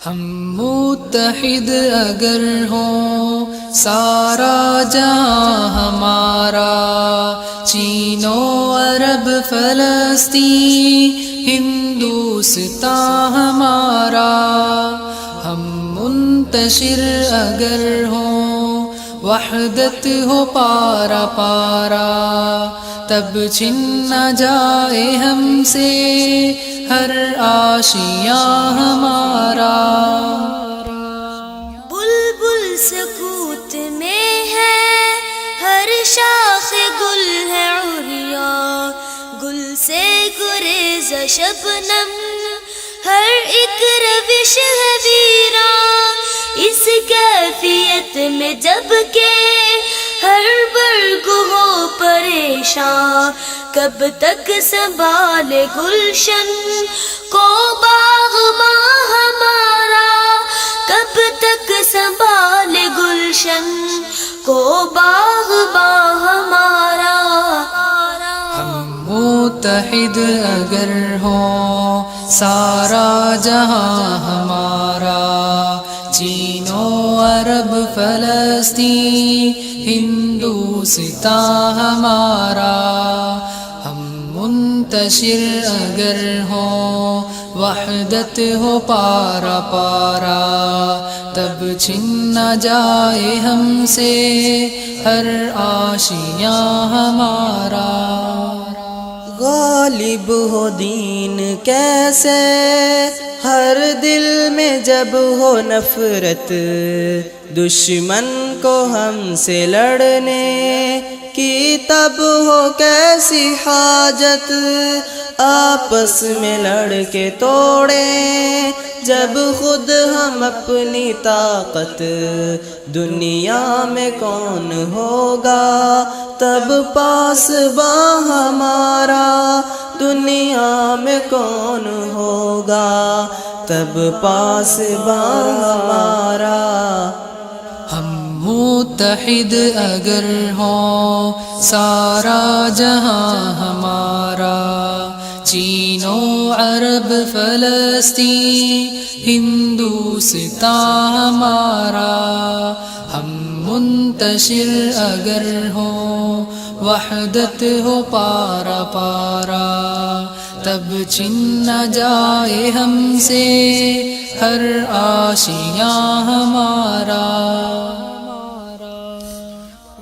ہم متحد اگر ہوں سارا جہاں ہمارا، چین و عرب فلسطین ہندوستان ہمارا، ہم منتشر اگر ہوں وحدت ہو پارا پارا، تب چھن نہ جائے ہم سے ہر آشیاں ہمارا۔ بلبل سکوت میں ہے، ہر شاخ گل ہے عریا، گل سے گریز شبنم، ہر ایک روش ہے ویراں، اس کیفیت میں جب کہ ہر برگ ہو پریشاں، کب تک سنبھالے گلشن کو باغباں ہمارا، کب تک سنبھالے گلشن کو باغباں ہمارا۔ ہم متحد اگر ہوں سارا جہاں ہمارا، چین و عرب فلسطین ہندوستان ہمارا، ہم منتشر اگر ہوں وحدت ہو پارا پارا، تب چھن نہ جائے ہم سے ہر آشیاں ہمارا۔ غالب ہو دین کیسے ہر دل میں جب ہو نفرت، دشمن کو ہم سے لڑنے کی تب ہو کیسی حاجت، آپس میں لڑ کے توڑیں جب خود ہم اپنی طاقت، دنیا میں کون ہوگا تب پاسباں ہمارا، دنیا میں کون ہوگا تب پاسباں ہمارا۔ ہم متحد اگر ہوں سارا جہاں ہمارا، چین و عرب فلسطین ہندوستان ہمارا، ہم منتشر اگر ہوں وحدت ہو پارا پارا، تب چھن نہ جائے ہم سے ہر آشیاں ہمارا۔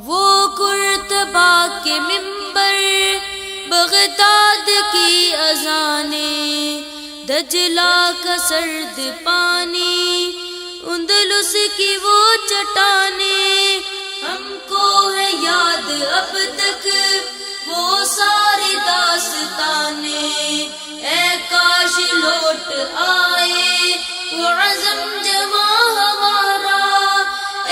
وہ قرطبہ کے منبر، بغداد کی اذانیں، دجلہ کا سرد پانی، اندلس کی وہ چٹانیں، ہم کو ہے یاد اب تک وہ ساری داستانیں، اے کاش لوٹ آئے وہ عزم جمع ہمارا،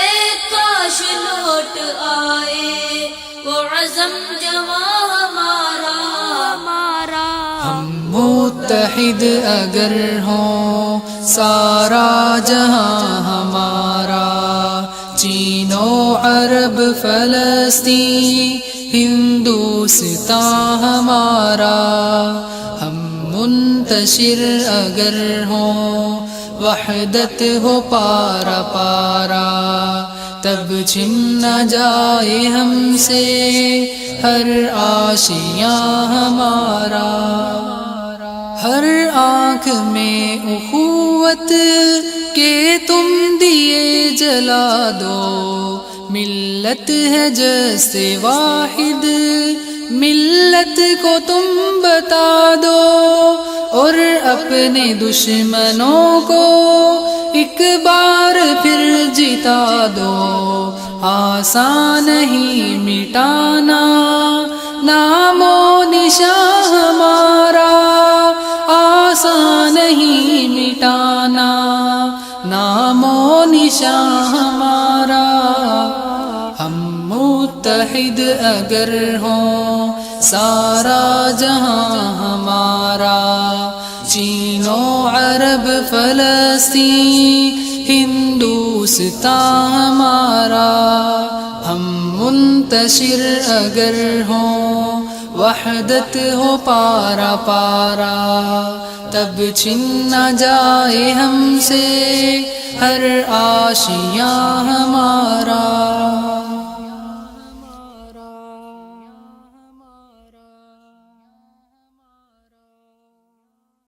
اے کاش لوٹ آئے وہ عزم جمع ہمارا۔ ہم متحد اگر ہوں سارا جہاں ہمارا، چین و عرب فلسطین ہندوستان ہمارا، ہم منتشر اگر ہوں وحدت ہو پارا پارا، تب چھن نہ جائے ہم سے ہر آشیاں ہمارا۔ ہر آنکھ میں اخوت کہ تم دیے جلا دو، ملت ہے جیسے واحد، ملت کو تم بتا دو، اور اپنے دشمنوں کو ایک بار پھر جتا دو، آسان نہیں مٹانا نام و نشان ہمارا، آسان نہیں مٹانا نام و نشان ہمارا۔ ہم متحد اگر ہوں سارا جہاں ہمارا، چین و عرب فلسطین ہندوستان ہمارا، ہم منتشر اگر ہوں وحدت ہو پارا پارا، تب چھن نہ جائے ہم سے ہر آشیاں ہمارا.